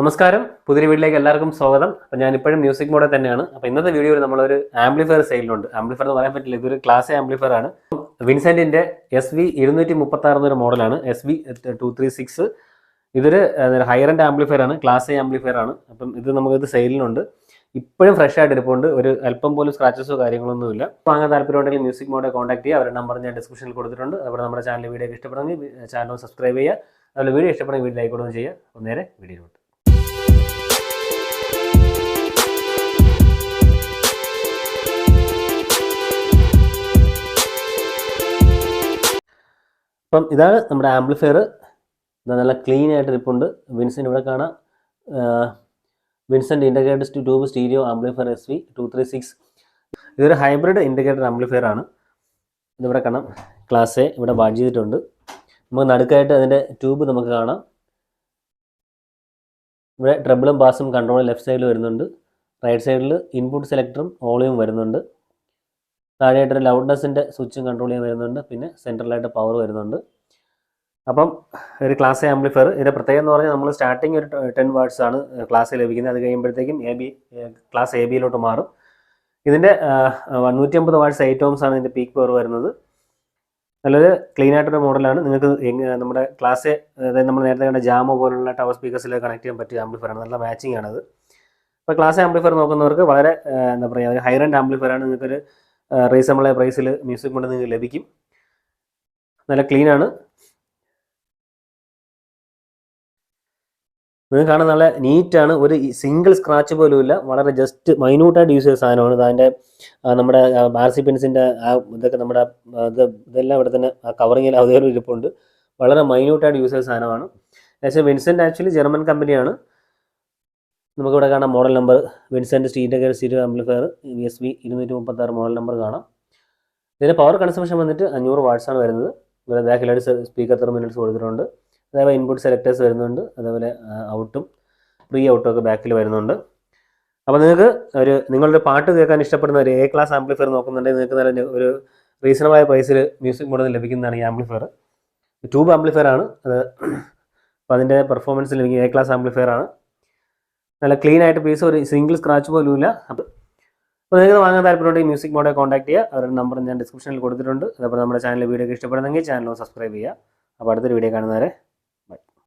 നമസ്കാരം, പുതിയ വീട്ടിലേക്ക് എല്ലാവർക്കും സ്വാഗതം. അപ്പോൾ ഞാൻ ഇപ്പോഴും മ്യൂസിക് മോഡിൽ തന്നെയാണ്. അപ്പോൾ ഇന്നത്തെ വീഡിയോയിൽ നമ്മളൊരു ആംപ്ലിഫയർ സെയിലുണ്ട്. ആംപ്ലിഫയർ എന്ന് പറയാൻ പറ്റില്ല, ഇതൊരു ക്ലാസ് ആംപ്ലിഫയർ ആണ്. വിൻസെന്റിന്റെ SV 236 എന്നൊരു മോഡലാണ്, SV 236. ഇതൊരു ഹയർ എൻഡ് ആംപ്ലിഫയർ ആണ്, ക്ലാസ് എ ആംപ്ലിഫയർ ആണ്. അപ്പം നമുക്കിത് സെയിലിനുണ്ട്. ഇപ്പോഴും ഫ്രഷ് ആയിട്ട് ഇരിപ്പുണ്ട്, ഒരു അല്പം പോലും സ്ക്രാച്ചസോ കാര്യങ്ങളൊന്നുമില്ല. വാങ്ങാൻ താല്പര്യമുണ്ടെങ്കിൽ മ്യൂസിക് മോഡെ കോൺടാക്ട് ചെയ്യുക. അവരുടെ നമ്പർ ഞാൻ ഡിസ്ക്രിപ്ഷനിൽ കൊടുത്തിട്ടുണ്ട്. അതുപോലെ നമ്മുടെ ചാനൽ വീഡിയോ ഇഷ്ടപ്പെടുമെങ്കിൽ ചാനൽ സബ്സ്ക്രൈബ് ചെയ്യുക. അതുപോലെ വീഡിയോ ഇഷ്ടപ്പെടുന്ന വീഡിയോ ലൈക്ക് കൊടുക്കുകയും ചെയ്യുക. അപ്പോൾ നേരെ വീഡിയോയിലോട്ട്. അപ്പം ഇതാണ് നമ്മുടെ ആംപ്ലിഫയർ. നല്ല ക്ലീൻ ആയിട്ട് ഇരിപ്പുണ്ട്. വിൻസെൻ്റ് ഇവിടെ കാണാം, Vincent integrated tube stereo amplifier SV 236. ഇതൊരു ഹൈബ്രിഡ് ഇൻ്റഗ്രേറ്റഡ് ആംപ്ലിഫയർ ആണ്. ഇതിവിടെ കാണാം, ക്ലാസ് എ ഇവിടെ ബാഡ് ചെയ്തിട്ടുണ്ട്. നമുക്ക് നടുക്കായിട്ട് അതിൻ്റെ ട്യൂബ് നമുക്ക് കാണാം. ഇവിടെ ട്രബിളും ബാസും കൺട്രോളും ലെഫ്റ്റ് സൈഡിൽ വരുന്നുണ്ട്. റൈറ്റ് സൈഡിൽ ഇൻപുട്ട് സെലക്ടറും വോളിയം വരുന്നുണ്ട്. താഴെയായിട്ടൊരു ലൗഡ്നെസ്സിൻ്റെ സ്വിച്ചും കൺട്രോൾ ചെയ്യാൻ വരുന്നുണ്ട്. പിന്നെ സെൻട്രലായിട്ട് പവർ വരുന്നുണ്ട്. അപ്പം ഒരു ക്ലാസ് എ ആംപ്ലിഫയർ. ഇതിൻ്റെ പ്രത്യേകം എന്ന് പറഞ്ഞാൽ നമ്മൾ സ്റ്റാർട്ടിങ് ഒരു 10 വാട്ട്സ് ആണ് ക്ലാസ് എ ലഭിക്കുന്നത്. അത് കഴിയുമ്പോഴത്തേക്കും ക്ലാസ് AB മാറും. ഇതിൻ്റെ 150 വാട്ട്സ് 8 ohms ആണ് ഇതിൻ്റെ പീക്ക് പവർ വരുന്നത്. നല്ലൊരു ക്ലീൻ ആയിട്ടൊരു മോഡലാണ്. നിങ്ങൾക്ക് നമ്മുടെ ക്ലാസ് അതായത് നമ്മൾ നേരത്തെ കണ്ട ജാമോ പോലുള്ള ടവർ സ്പീക്കേഴ്സിൽ കണക്ട് ചെയ്യാൻ പറ്റിയ ആംപ്ലിഫയർ ആണ്. നല്ല മാച്ചിങ് ആണത്. അപ്പോൾ ക്ലാസ് ആംപ്ലിഫയർ നോക്കുന്നവർക്ക് വളരെ എന്താ പറയുക, ഒരു ഹൈർ എൻഡ് ആംപ്ലിഫയർ ആണ്. നിങ്ങൾക്കൊരു റീസണബിൾ പ്രൈസിൽ മ്യൂസിക് കൊണ്ട് നിങ്ങൾക്ക് ലഭിക്കും. നല്ല ക്ലീൻ ആണ്. നിങ്ങൾക്ക് കാണാൻ നല്ല നീറ്റാണ്, ഒരു സിംഗിൾ സ്ക്രാച്ച് പോലും ഇല്ല. വളരെ ജസ്റ്റ് മൈന്യൂട്ടായിട്ട് യൂസ് ചെയ്ത സാധനമാണ്. അതിൻ്റെ നമ്മുടെ RC പെൻസിൻ്റെ ഇതൊക്കെ നമ്മുടെ ഇതെല്ലാം ഇവിടെ തന്നെ ആ കവറിങ്ങിൽ അതേപോലെ ഇരിപ്പുണ്ട്. വളരെ മൈന്യൂട്ടായിട്ട് യൂസ് ചെയ്ത സാധനമാണ്. പക്ഷേ വിൻസെൻ്റ് ആക്ച്വലി ജർമ്മൻ കമ്പനിയാണ്. നമുക്കിവിടെ കാണാം model number, Vincent stereo stereo amplifier SV 236 model number കാണാം. ഇതിൻ്റെ പവർ കൺസംഷൻ വന്നിട്ട് 500 വാട്ട്സ് ആണ് വരുന്നത്. ഇവിടെ ബാക്കിലായിട്ട് സ്പീക്കർ ടെർമിനൽസ് കൊടുത്തിട്ടുണ്ട്. അതേപോലെ ഇൻപുട്ട് സെലക്ടേഴ്സ് വരുന്നുണ്ട്. അതേപോലെ ഔട്ടും പ്രീ ഔട്ടും ഒക്കെ ബാക്കിൽ വരുന്നുണ്ട്. അപ്പോൾ നിങ്ങൾക്ക് നിങ്ങളുടെ പാട്ട് കേൾക്കാൻ ഇഷ്ടപ്പെടുന്ന ഒരു A ക്ലാസ് ആംപ്ലിഫയർ നോക്കുന്നുണ്ടെങ്കിൽ നിങ്ങൾക്ക് നല്ല ഒരു റീസണബിളായ പ്രൈസിൽ മ്യൂസിക് മോഡിൽ ലഭിക്കുന്നതാണ് ഈ ആംപ്ലിഫയർ. ട്യൂബ് ആംപ്ലിഫയർ ആണ് അത്. അപ്പോൾ അതിൻ്റെ പെർഫോമൻസ് ലഭിക്കുന്ന A ക്ലാസ് ആംപ്ലിഫയർ ആണ്. നല്ല ക്ലീൻ ആയിട്ട് പീസ്, ഒരു സിംഗിൾ സ്ക്രാച്ച് പോലും ഇല്ല. അപ്പോൾ നിങ്ങൾക്ക് വാങ്ങാൻ താല്പര്യമുണ്ടെങ്കിൽ മ്യൂസിക് മോഡെ കോൺടാക്ട് ചെയ്യുക. അവരുടെ നമ്പർ ഞാൻ ഡിസ്ക്രിപ്ഷനിൽ കൊടുത്തിട്ടുണ്ട്. അതേപോലെ നമ്മുടെ ചാനൽ വീഡിയോ ഇഷ്ടപ്പെടുന്നെങ്കിൽ ചാനൽ സബ്സ്ക്രൈബ് ചെയ്യുക. അപ്പോൾ അടുത്തൊരു വീഡിയോ കാണുന്നവരെ